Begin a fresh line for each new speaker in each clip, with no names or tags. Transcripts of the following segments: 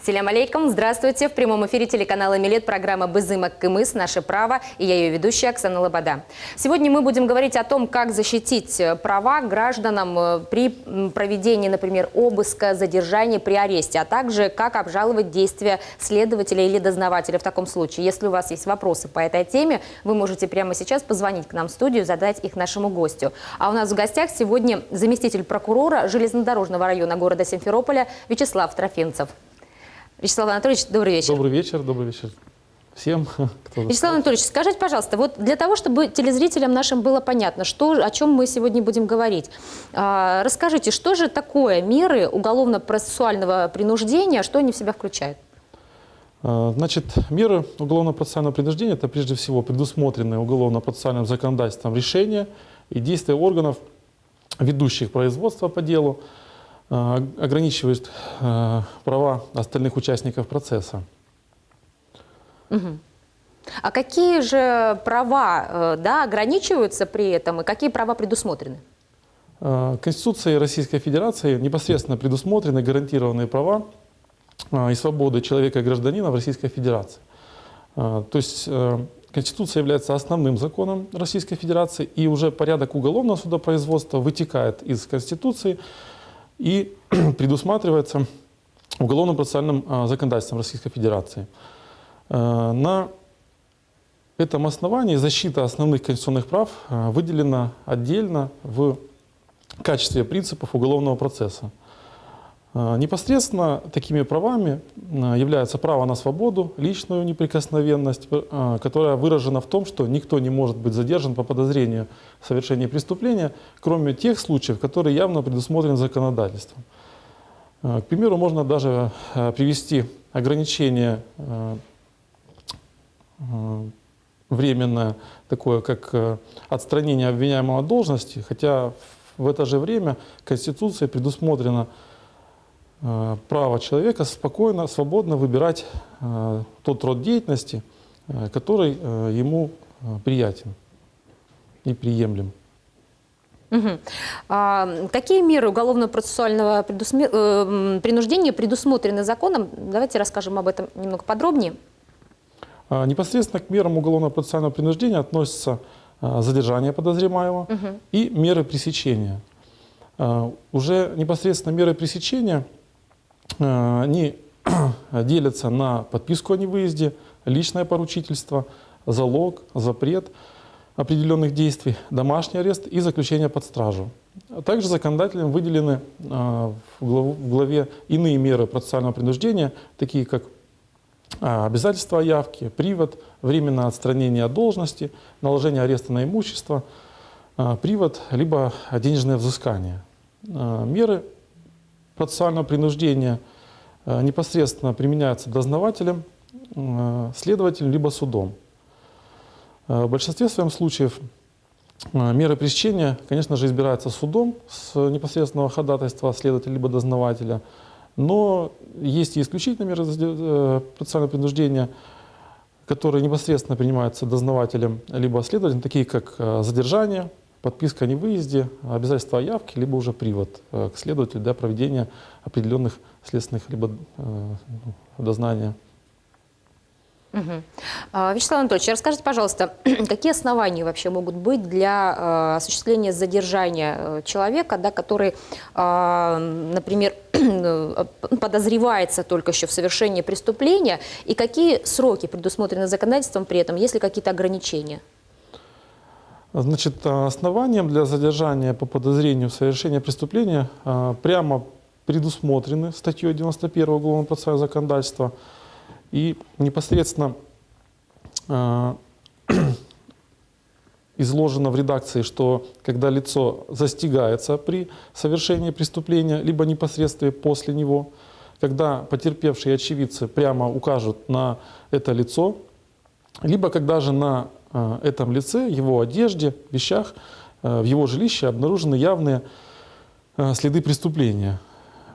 Салям алейкум, здравствуйте. В прямом эфире телеканала Милет программа «Бызымак Кымыс. Наше право». И я ее ведущая Оксана Лобода. Сегодня мы будем говорить о том, как защитить права гражданам при проведении, например, обыска, задержания при аресте, а также как обжаловать действия следователя или дознавателя в таком случае. Если у вас есть вопросы по этой теме, вы можете прямо сейчас позвонить к нам в студию, задать их нашему гостю. А у нас в гостях сегодня заместитель прокурора железнодорожного района города Симферополя Вячеслав Трофимцев. Вячеслав Анатольевич, добрый вечер.
Добрый вечер всем, кто...
Вячеслав Анатольевич, скажите, пожалуйста, вот для того, чтобы телезрителям нашим было понятно, о чем мы сегодня будем говорить, расскажите, что же такое меры уголовно-процессуального принуждения, что они в себя включают?
Значит, меры уголовно-процессуального принуждения – это прежде всего предусмотренные уголовно-процессуальным законодательством решения и действия органов, ведущих производство по делу, ограничивают права остальных участников процесса.
Угу. А какие же права ограничиваются при этом и какие права предусмотрены?
Конституцией Российской Федерации непосредственно предусмотрены гарантированные права и свободы человека и гражданина в Российской Федерации. То есть Конституция является основным законом Российской Федерации, и уже порядок уголовного судопроизводства вытекает из Конституции и предусматривается уголовно-процессуальным законодательством Российской Федерации. На этом основании защита основных конституционных прав выделена отдельно в качестве принципов уголовного процесса. Непосредственно такими правами является право на свободу, личную неприкосновенность, которая выражена в том, что никто не может быть задержан по подозрению в совершении преступления, кроме тех случаев, которые явно предусмотрены законодательством. К примеру, можно даже привести ограничение временное, такое как отстранение обвиняемого от должности, хотя в это же время Конституцией предусмотрено право человека спокойно, свободно выбирать тот род деятельности, который ему приятен и приемлем.
Угу. Какие меры уголовно-процессуального принуждения предусмотрены законом? Давайте расскажем об этом немного подробнее.
Непосредственно к мерам уголовно-процессуального принуждения относятся задержание подозреваемого и меры пресечения. Уже непосредственно меры пресечения они делятся на подписку о невыезде, личное поручительство, залог, запрет определенных действий, домашний арест и заключение под стражу. Также законодателям выделены в главе иные меры процессуального принуждения, такие как обязательство о явке, привод, временное отстранение от должности, наложение ареста на имущество, привод, либо денежное взыскание. Меры процессуального принуждения непосредственно применяются дознавателем, следователем, либо судом. В большинстве своем случаев меры пресечения, конечно же, избираются судом с непосредственного ходатайства следователя либо дознавателя, но есть и исключительные меры процессуального принуждения, которые непосредственно принимаются дознавателем либо следователем, такие как задержание, подписка о невыезде, обязательство о явке, либо уже привод к следователю для проведения определенных следственных либо дознания.
Вячеслав Анатольевич, расскажите, пожалуйста, какие основания вообще могут быть для осуществления задержания человека, который, например, подозревается только еще в совершении преступления, и какие сроки предусмотрены законодательством при этом, есть ли какие-то ограничения?
Значит, основанием для задержания по подозрению в совершении преступления прямо предусмотрены статьей 91 Уголовно-процессуального законодательства. И непосредственно изложено в редакции, что когда лицо застигается при совершении преступления, либо непосредственно после него, когда потерпевшие очевидцы прямо укажут на это лицо, либо когда же на этом лице, его одежде, вещах, в его жилище обнаружены явные следы преступления.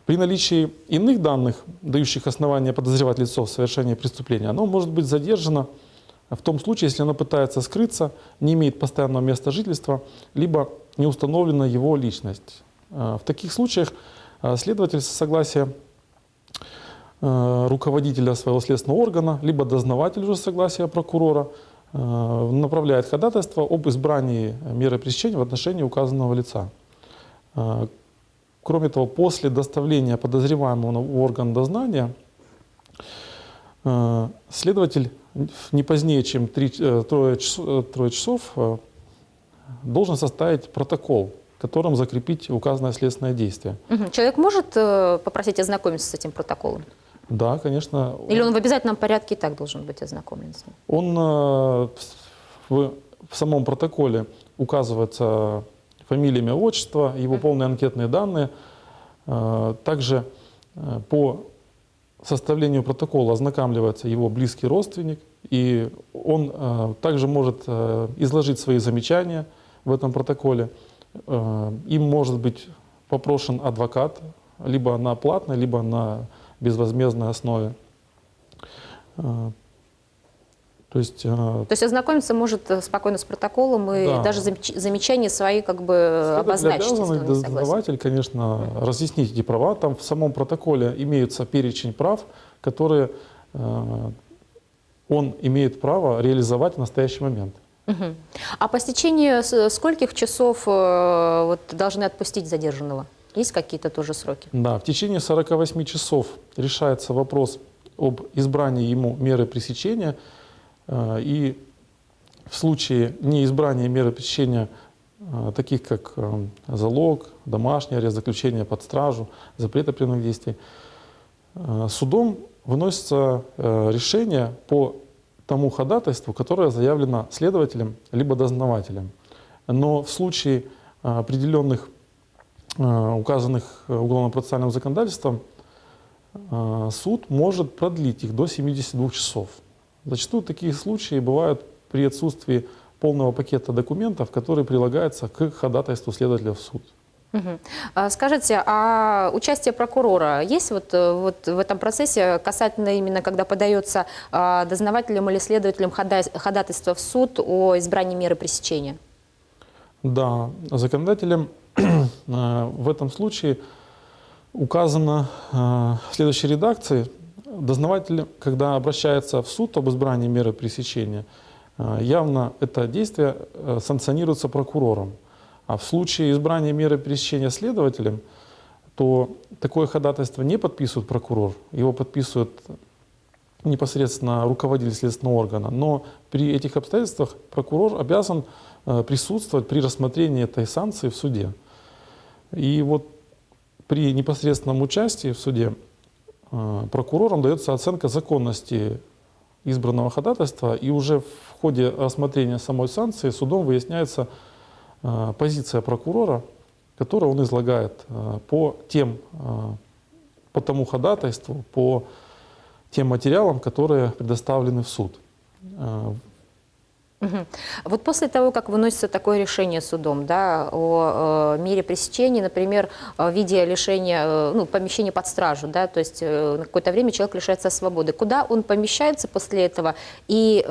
При наличии иных данных, дающих основания подозревать лицо в совершении преступления, оно может быть задержано в том случае, если оно пытается скрыться, не имеет постоянного места жительства, либо не установлена его личность. В таких случаях следователь со согласия руководителя своего следственного органа, либо дознаватель уже с согласия прокурора направляет ходатайство об избрании меры пресечения в отношении указанного лица. Кроме того, после доставления подозреваемого в орган дознания следователь не позднее, чем трое часов должен составить протокол, которым закрепить указанное следственное действие.
Человек может попросить ознакомиться с этим протоколом?
Да, конечно.
Или он в обязательном порядке и так должен быть ознакомлен с ним?
Он в самом протоколе указывается фамилия, имя, отчество, его полные анкетные данные. Также по составлению протокола ознакомливается его близкий родственник, и он также может изложить свои замечания в этом протоколе. Им может быть попрошен адвокат либо на платной, либо на безвозмездной основе. То есть
ознакомиться может спокойно с протоколом и
да.
даже замечания свои как бы обозначить, если он не согласен.
Дознаватель, конечно, разъяснить эти права. Там в самом протоколе имеется перечень прав, которые он имеет право реализовать в настоящий момент.
А по стечении скольких часов должны отпустить задержанного? Есть какие-то тоже сроки?
Да, в течение 48 часов решается вопрос об избрании ему меры пресечения. И в случае неизбрания меры пресечения, таких как залог, домашний арест, заключение под стражу, запрет определенных действий, судом выносится решение по тому ходатайству, которое заявлено следователем либо дознавателем. Но в случае определенных указанных уголовно-процессуальным законодательством суд может продлить их до 72 часов. Зачастую такие случаи бывают при отсутствии полного пакета документов, которые прилагаются к ходатайству следователя в суд.
Скажите, а участие прокурора есть вот в этом процессе касательно именно, когда подается дознавателем или следователем ходатайство в суд о избрании меры пресечения? Да,
законодателем в этом случае указано в следующей редакции: дознаватель, когда обращается в суд об избрании меры пресечения, явно это действие санкционируется прокурором. А в случае избрания меры пресечения следователем, то такое ходатайство не подписывает прокурор, его подписывает непосредственно руководитель следственного органа. Но при этих обстоятельствах прокурор обязан присутствовать при рассмотрении этой санкции в суде. И вот при непосредственном участии в суде прокурорам дается оценка законности избранного ходатайства, и уже в ходе рассмотрения самой санкции судом выясняется позиция прокурора, которую он излагает по тому ходатайству, по тем материалам, которые предоставлены в суд.
Вот после того, как выносится такое решение судом, да, о мере пресечения, например, в виде лишения, помещения под стражу, да, то есть на какое-то время человек лишается свободы, куда он помещается после этого и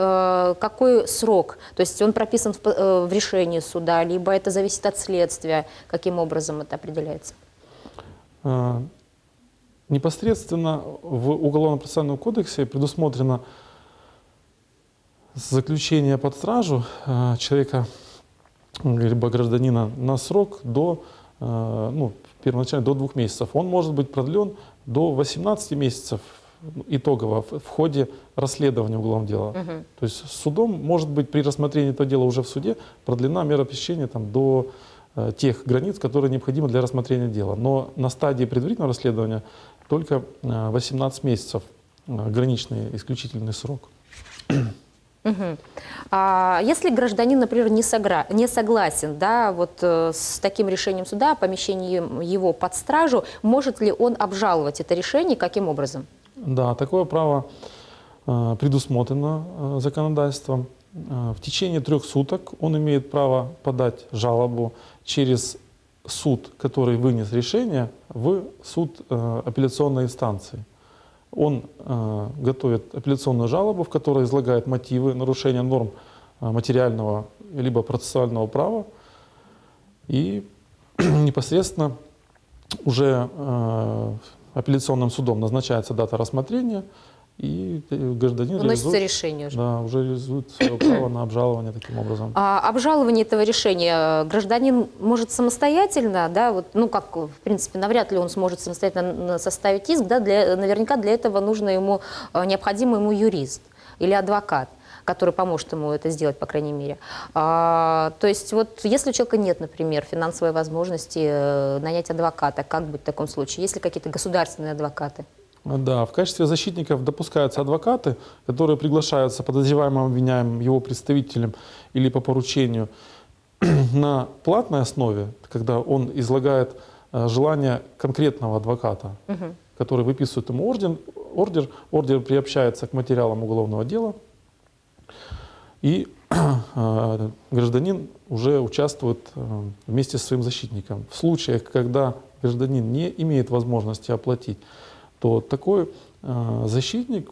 какой срок? То есть он прописан в решении суда, либо это зависит от следствия, каким образом это определяется?
Непосредственно в Уголовно-процессуальном кодексе предусмотрено заключение под стражу человека либо гражданина на срок первоначально до 2 месяцев. Он может быть продлен до 18 месяцев итогово в ходе расследования уголовного дела. То есть судом может быть при рассмотрении этого дела уже в суде продлена мера пресечения до тех границ, которые необходимы для рассмотрения дела. Но на стадии предварительного расследования только 18 месяцев граничный исключительный срок.
А если гражданин, например, не согласен, да, с таким решением суда о помещении его под стражу, может ли он обжаловать это решение, каким образом?
Да, такое право предусмотрено законодательством. В течение 3 суток он имеет право подать жалобу через суд, который вынес решение, в суд апелляционной инстанции. Он готовит апелляционную жалобу, в которой излагает мотивы нарушения норм материального либо процессуального права. И непосредственно уже апелляционным судом назначается дата рассмотрения, и гражданин
Выносится решение уже.
да, уже реализует свое право на обжалование таким образом.
А обжалование этого решения гражданин может самостоятельно, да, вот, ну как, в принципе, навряд ли он сможет самостоятельно составить иск, да, наверняка для этого нужно ему, необходим ему юрист или адвокат, который поможет ему это сделать, по крайней мере. То есть вот если у человека нет, например, финансовой возможности нанять адвоката, как быть в таком случае? Есть ли какие-то государственные адвокаты?
Да, в качестве защитников допускаются адвокаты, которые приглашаются подозреваемым, обвиняемым, его представителем или по поручению на платной основе, когда он излагает желание конкретного адвоката, который выписывает ему ордер приобщается к материалам уголовного дела, и гражданин уже участвует вместе со своим защитником. В случаях, когда гражданин не имеет возможности оплатить, то такой защитник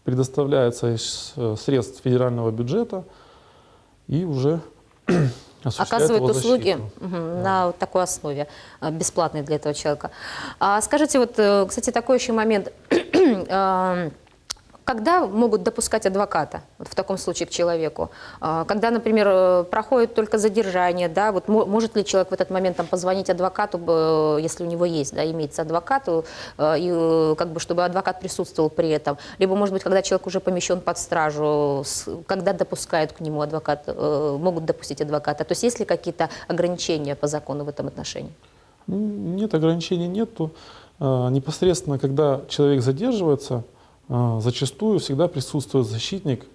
предоставляется из средств федерального бюджета и уже осуществляет
Оказывает
его
услуги
защиту.
на вот такой основе, бесплатные для этого человека. Скажите, вот, кстати, такой еще момент. Когда могут допускать адвоката вот в таком случае к человеку? Когда, например, проходит только задержание, да, вот может ли человек в этот момент там, позвонить адвокату, если у него есть, да, имеется адвокату, и как бы чтобы адвокат присутствовал при этом? Либо, может быть, когда человек уже помещен под стражу, когда допускают к нему адвокат, могут допустить адвоката? То есть есть ли какие-то ограничения по закону в этом отношении?
Нет, ограничений нету. Непосредственно, когда человек задерживается, зачастую всегда присутствует защитник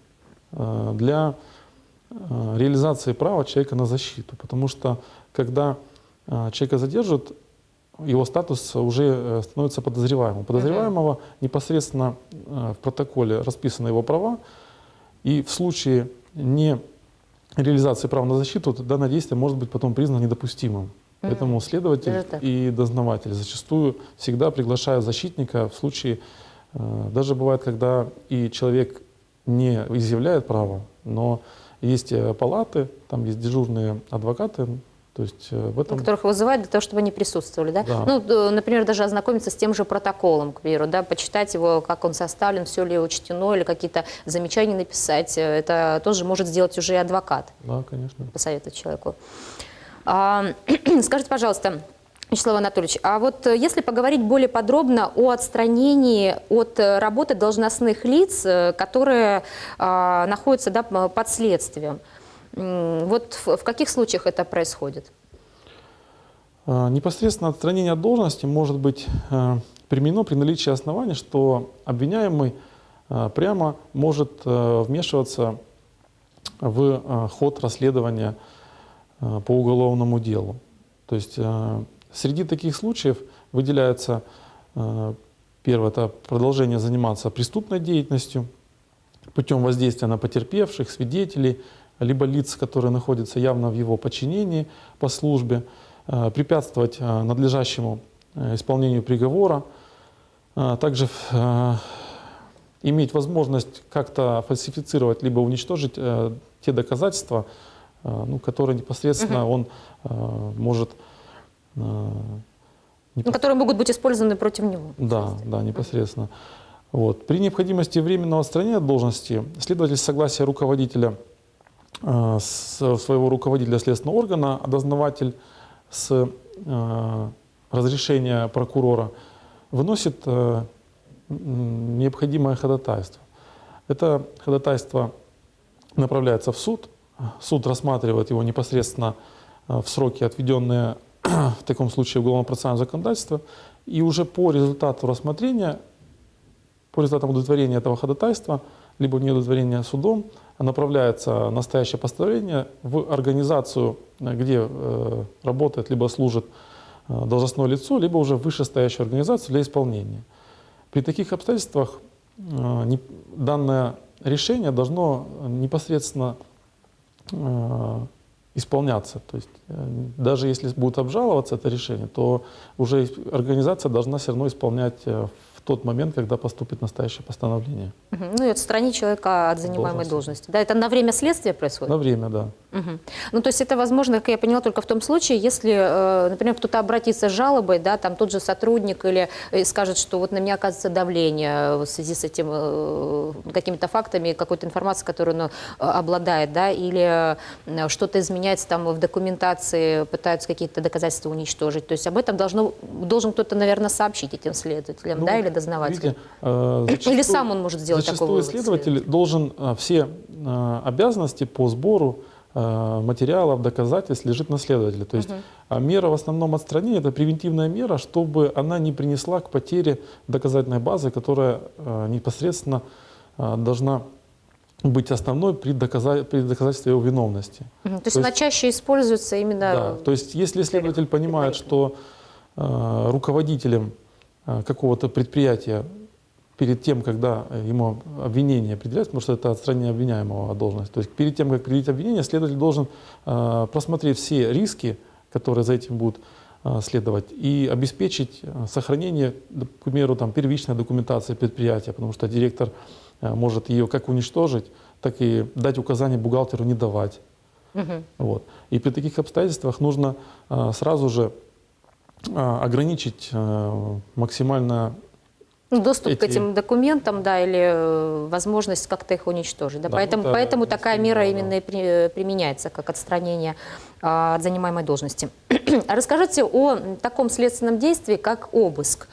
для реализации права человека на защиту. Потому что когда человека задерживают, его статус уже становится подозреваемым. У подозреваемого непосредственно в протоколе расписаны его права, и в случае не реализации права на защиту данное действие может быть потом признано недопустимым. Поэтому следователь и дознаватель зачастую всегда приглашают защитника в случае. Даже бывает, когда и человек не изъявляет право, но есть палаты, там есть дежурные адвокаты, то есть в этом...
Которых вызывают для того, чтобы они присутствовали, да?
Да.
Ну, например, даже ознакомиться с тем же протоколом, к примеру, да, почитать его, как он составлен, все ли учтено, или какие-то замечания написать. Это тоже может сделать уже и адвокат.
Да, конечно.
Посоветовать человеку. Скажите, пожалуйста, Вячеслав Анатольевич, а вот если поговорить более подробно о отстранении от работы должностных лиц, которые находятся, да, под следствием, вот в каких случаях это происходит?
Непосредственно отстранение от должности может быть применено при наличии оснований, что обвиняемый прямо может вмешиваться в ход расследования по уголовному делу. То есть среди таких случаев выделяется, первое, это продолжение заниматься преступной деятельностью путем воздействия на потерпевших, свидетелей, либо лиц, которые находятся явно в его подчинении по службе, препятствовать надлежащему исполнению приговора, также иметь возможность как-то фальсифицировать либо уничтожить те доказательства, которые непосредственно он может...
которые могут быть использованы против него.
Да, да, непосредственно. Вот. При необходимости временного отстранения от должности следователь с согласия руководителя, своего руководителя следственного органа, а дознаватель с разрешения прокурора выносит необходимое ходатайство. Это ходатайство направляется в суд, суд рассматривает его непосредственно в сроки, отведенные в таком случае уголовно-процессуального законодательства, и уже по результату рассмотрения, по результатам удовлетворения этого ходатайства, либо неудовлетворения судом, направляется настоящее постановление в организацию, где работает либо служит должностное лицо, либо уже вышестоящую организацию для исполнения. При таких обстоятельствах данное решение должно непосредственно исполняться. То есть даже если будет обжаловаться это решение, то уже организация должна все равно исполнять в тот момент, когда поступит настоящее постановление.
Ну и отстранить человека от занимаемой должности. Да, это на время следствия происходит?
На время, да.
Ну, то есть это возможно, как я поняла, только в том случае, если, например, кто-то обратится с жалобой, да, там тот же сотрудник или скажет, что вот на меня оказывается давление в связи с этим какими-то фактами, какой-то информацией, которой он обладает, да, или что-то изменяется там в документации, пытаются какие-то доказательства уничтожить. То есть об этом должен кто-то, наверное, сообщить этим следователям, да, или дознавателям. Или сам он может сделать такой вывод.
Зачастую следователь должен все обязанности по сбору материалов, доказательств лежит на следователе. То есть мера в основном отстранения — это превентивная мера, чтобы она не принесла к потере доказательной базы, которая непосредственно должна быть основной при доказательстве его виновности.
То есть она чаще используется именно...
Да, то есть если следователь понимает, что руководителем какого-то предприятия перед тем, когда ему обвинение определяется, потому что это отстранение обвиняемого от должности, то есть перед тем, как предъявить обвинение, следователь должен просмотреть все риски, которые за этим будут следовать, и обеспечить сохранение, к примеру, там, первичной документации предприятия, потому что директор может ее как уничтожить, так и дать указание бухгалтеру не давать. Вот. И при таких обстоятельствах нужно сразу же ограничить максимально
доступ к этим документам, да, или возможность как-то их уничтожить. Да?
Да,
поэтому такая мера именно и применяется, как отстранение от занимаемой должности. Расскажите о таком следственном действии, как обыск.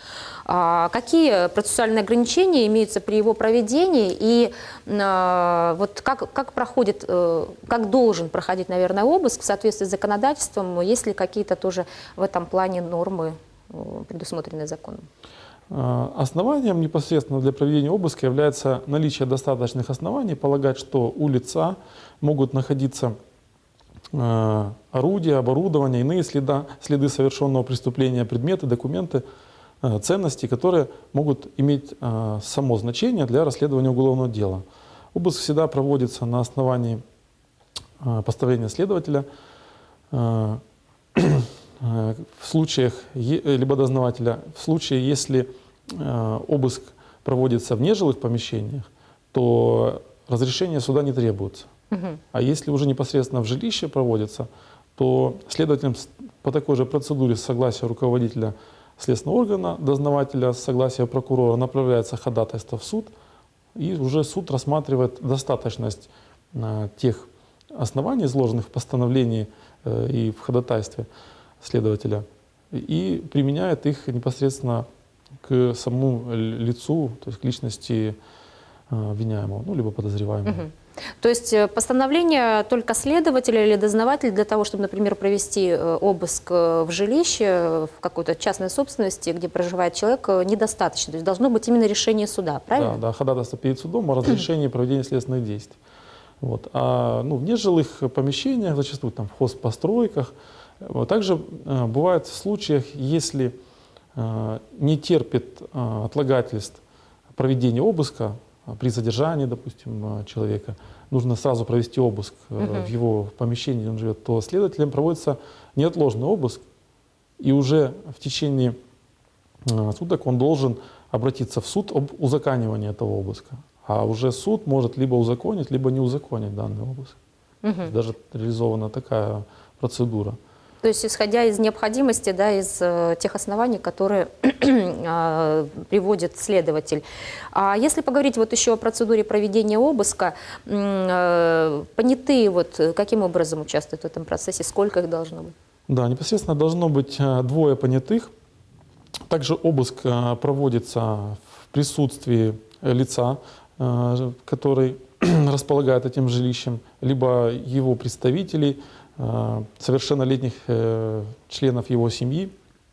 Какие процессуальные ограничения имеются при его проведении и вот как проходит, как должен проходить, наверное, обыск в соответствии с законодательством, есть ли какие-то тоже в этом плане нормы, предусмотренные законом?
Основанием непосредственно для проведения обыска является наличие достаточных оснований полагать, что у лица могут находиться орудия, оборудование, иные следы совершенного преступления, предметы, документы, ценности, которые могут иметь само значение для расследования уголовного дела. Обыск всегда проводится на основании постановления следователя. В случаях, либо дознавателя, в случае, если обыск проводится в нежилых помещениях, то разрешение суда не требуется. А если уже непосредственно в жилище проводится, то следователям по такой же процедуре с согласия руководителя следственного органа, дознавателя, с согласия прокурора направляется ходатайство в суд, и уже суд рассматривает достаточность тех оснований, изложенных в постановлении и в ходатайстве следователя, и применяет их непосредственно к самому лицу, то есть к личности обвиняемого, ну, либо подозреваемого.
То есть постановление только следователя или дознавателя для того, чтобы, например, провести обыск в жилище, в какой-то частной собственности, где проживает человек, недостаточно. То есть должно быть именно решение суда, правильно?
Да, да, ходатайство перед судом о разрешении проведения следственных действий. Вот. А в нежилых помещениях, зачастую там, в хозпостройках, также бывает в случаях, если не терпит отлагательств проведения обыска при задержании, допустим, человека, нужно сразу провести обыск в его помещении, где он живет, то следователем проводится неотложный обыск, и уже в течение суток он должен обратиться в суд об узаконивании этого обыска. А уже суд может либо узаконить, либо не узаконить данный обыск. Даже реализована такая процедура.
То есть, исходя из необходимости, да, из тех оснований, которые приводит следователь. А если поговорить вот еще о процедуре проведения обыска, понятые вот каким образом участвуют в этом процессе, сколько их должно быть? Да,
непосредственно должно быть двое понятых. Также обыск проводится в присутствии лица, который располагает этим жилищем, либо его представителей, совершеннолетних членов его семьи.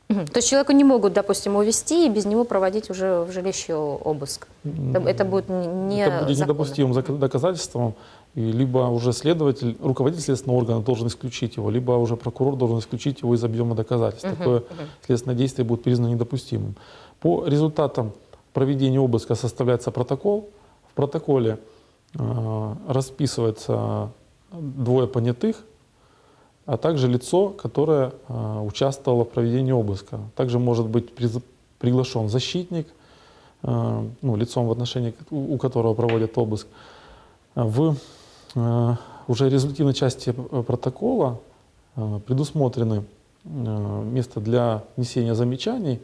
То есть человека не могут, допустим, увезти и без него проводить уже в жилище обыск? Это будет
недопустимым доказательством, и либо уже следователь, руководитель следственного органа должен исключить его, либо уже прокурор должен исключить его из объема доказательств. Такое следственное действие будет признано недопустимым. По результатам проведения обыска составляется протокол. В протоколе расписывается двое понятых, а также лицо, которое участвовало в проведении обыска. Также может быть приглашен защитник, ну, лицом, в отношении у которого проводят обыск, в уже результативной части протокола предусмотрены место для внесения замечаний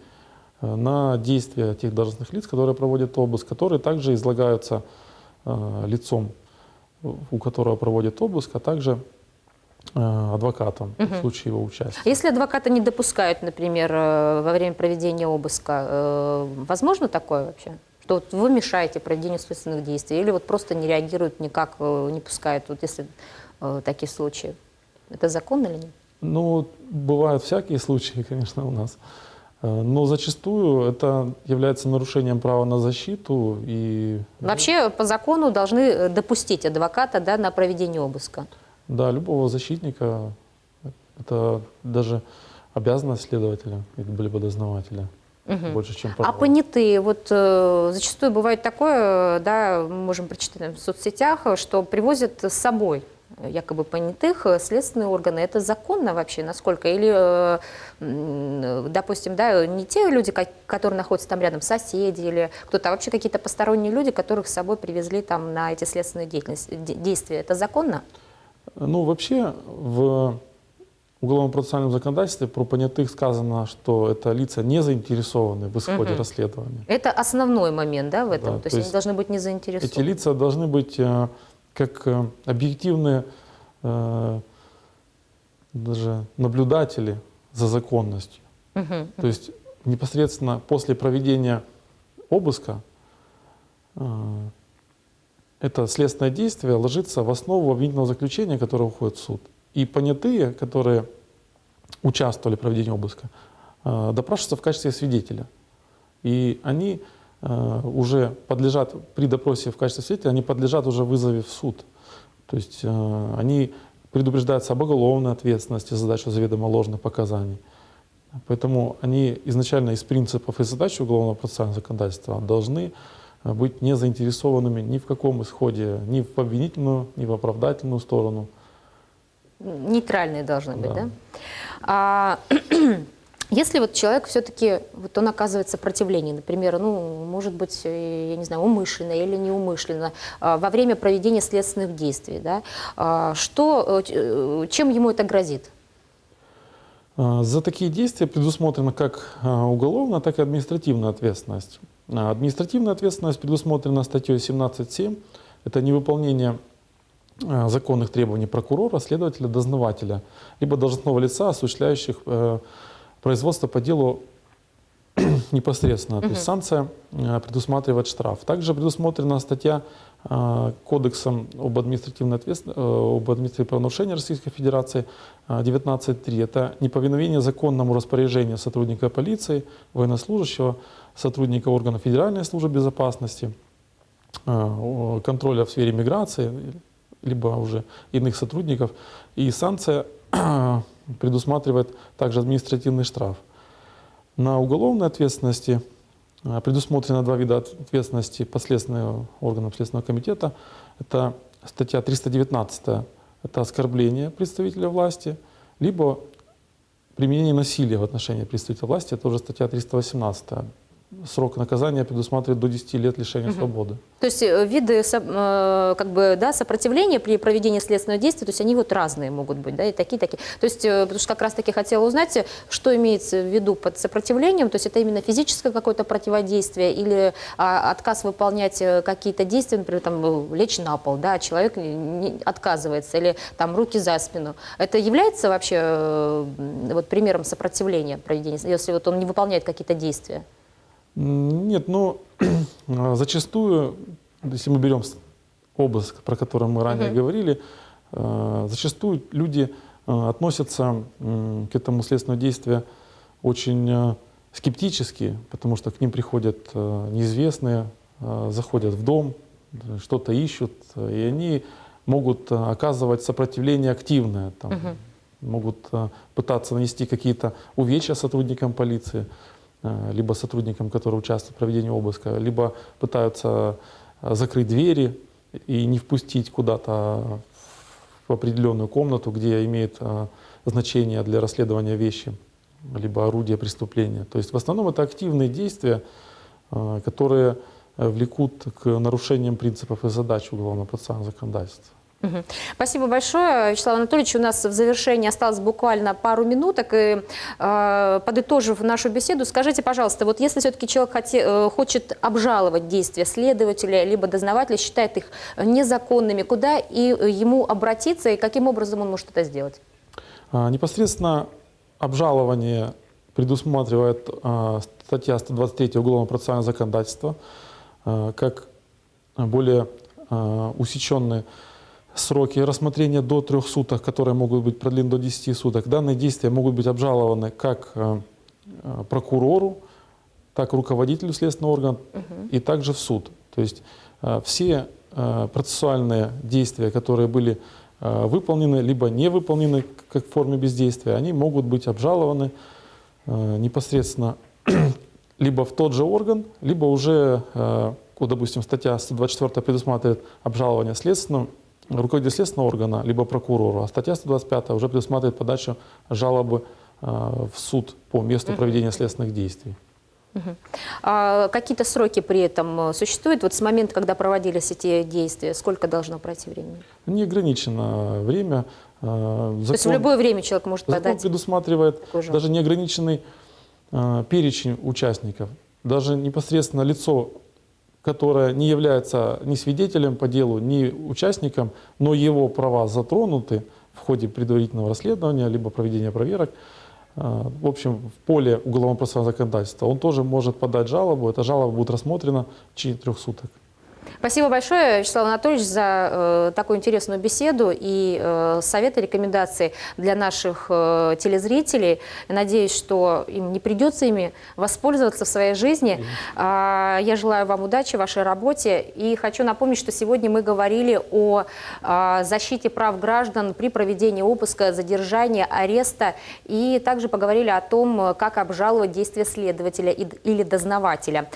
на действия тех должностных лиц, которые проводят обыск, которые также излагаются лицом, у которого проводят обыск, а также адвокатом в случае его участия.
Если адвоката не допускают, например, во время проведения обыска, возможно такое вообще? Что вот вы мешаете проведению следственных действий или вот просто не реагируют никак, не пускают, вот если такие случаи? Это законно или нет?
Ну, бывают всякие случаи, конечно, у нас. Но зачастую это является нарушением права на защиту. И...
Вообще по закону должны допустить адвоката, да, на проведение обыска.
Да, любого защитника. Это даже обязанность следователя либо дознавателя. Больше, чем право.
А понятые, вот зачастую бывает такое, да, мы можем прочитать в соцсетях, что привозят с собой якобы понятых следственные органы. Это законно вообще, насколько? Или, допустим, да, не те люди, которые находятся там рядом, соседи или кто-то, а вообще какие-то посторонние люди, которых с собой привезли там на эти следственные действия. Это законно?
Ну, вообще, в уголовно-процессуальном законодательстве про понятых сказано, что это лица не заинтересованы в исходе расследования.
Это основной момент, да, в этом?
Да,
то есть они должны быть не заинтересованы?
Эти лица должны быть как объективные даже наблюдатели за законностью. То есть непосредственно после проведения обыска это следственное действие ложится в основу обвинительного заключения, которое уходит в суд. И понятые, которые участвовали в проведении обыска, допрашиваются в качестве свидетеля. И они уже подлежат, при допросе в качестве свидетеля, они подлежат уже вызове в суд. То есть они предупреждаются об уголовной ответственности за задачу заведомо ложных показаний. Поэтому они изначально из принципов и задач уголовного процессуального законодательства должны быть не заинтересованными ни в каком исходе, ни в обвинительную, ни в оправдательную сторону.
Нейтральные должны быть, да? Если вот человек все-таки, вот он оказывает сопротивление, например, ну, может быть, я не знаю, умышленно или неумышленно, во время проведения следственных действий, да, чем ему это грозит?
За такие действия предусмотрена как уголовная, так и административная ответственность. Административная ответственность предусмотрена статьей 17.7. Это невыполнение законных требований прокурора, следователя, дознавателя, либо должностного лица, осуществляющих производство по делу непосредственно. То есть санкция предусматривает штраф. Также предусмотрена статья Кодексом об административном правонарушении Российской Федерации 19.3. Это неповиновение законному распоряжению сотрудника полиции, военнослужащего, сотрудника органов Федеральной службы безопасности, контроля в сфере миграции, либо уже иных сотрудников. И санкция предусматривает также административный штраф. На уголовной ответственности предусмотрено два вида ответственности подследственного органа Следственного комитета. Это статья 319, это оскорбление представителя власти, либо применение насилия в отношении представителя власти, это уже статья 318. Срок наказания предусматривает до 10 лет лишения свободы.
То есть виды как бы, да, сопротивления при проведении следственного действия, то есть они вот разные могут быть, да, и такие. То есть, потому что как раз-таки хотела узнать, что имеется в виду под сопротивлением, то есть это именно физическое какое-то противодействие или отказ выполнять какие-то действия, например, там, лечь на пол, да, человек отказывается, или там руки за спину. Это является вообще вот примером сопротивления проведения, если вот он не выполняет какие-то действия?
Нет, но зачастую, если мы берем обыск, про который мы ранее говорили, зачастую люди относятся к этому следственному действию очень скептически, потому что к ним приходят неизвестные, заходят в дом, что-то ищут, и они могут оказывать сопротивление активное, там, могут пытаться нанести какие-то увечья сотрудникам полиции, либо сотрудникам, которые участвуют в проведении обыска, либо пытаются закрыть двери и не впустить куда-то в определенную комнату, где имеет значение для расследования вещи, либо орудия преступления. То есть в основном это активные действия которые влекут к нарушениям принципов и задач уголовно-процессуального законодательства.
Спасибо большое, Вячеслав Анатольевич. У нас в завершении осталось буквально пару минуток. И подытожив нашу беседу, скажите, пожалуйста, вот если все-таки человек хочет обжаловать действия следователя либо дознавателя, считает их незаконными, куда и ему обратиться и каким образом он может это сделать?
Непосредственно обжалование предусматривает статья 123 Уголовно-процессуального законодательства как более усеченные сроки рассмотрения до 3 суток, которые могут быть продлены до 10 суток. Данные действия могут быть обжалованы как прокурору, так и руководителю следственного органа и также в суд. То есть все процессуальные действия, которые были выполнены, либо не выполнены как в форме бездействия, они могут быть обжалованы непосредственно либо в тот же орган, либо уже, допустим, статья 124 предусматривает обжалование руководителя следственного органа, либо прокурору, а статья 125 уже предусматривает подачу жалобы в суд по месту проведения следственных действий.
А какие-то сроки при этом существуют? Вот с момента, когда проводились эти действия, сколько должно пройти времени?
Не ограничено время.
То есть в любое время человек может
закон
подать?
Предусматривает даже неограниченный перечень участников. Даже непосредственно лицо, которое не является ни свидетелем по делу, ни участником, но его права затронуты в ходе предварительного расследования, либо проведения проверок, в общем, в поле уголовно-процессуального законодательства, он тоже может подать жалобу. Эта жалоба будет рассмотрена в течение 3 суток.
Спасибо большое, Вячеслав Анатольевич, за такую интересную беседу и советы, рекомендации для наших телезрителей. Я надеюсь, что им не придется ими воспользоваться в своей жизни. Я желаю вам удачи в вашей работе и хочу напомнить, что сегодня мы говорили о защите прав граждан при проведении обыска, задержания, ареста и также поговорили о том, как обжаловать действия следователя или дознавателя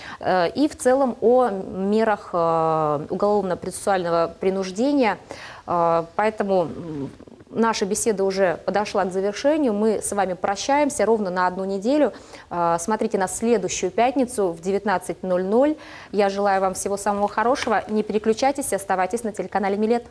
и в целом о мерах уголовно-процессуального принуждения. Поэтому наша беседа уже подошла к завершению. Мы с вами прощаемся ровно на 1 неделю. Смотрите нас в следующую пятницу в 19:00. Я желаю вам всего самого хорошего. Не переключайтесь, оставайтесь на телеканале Милет.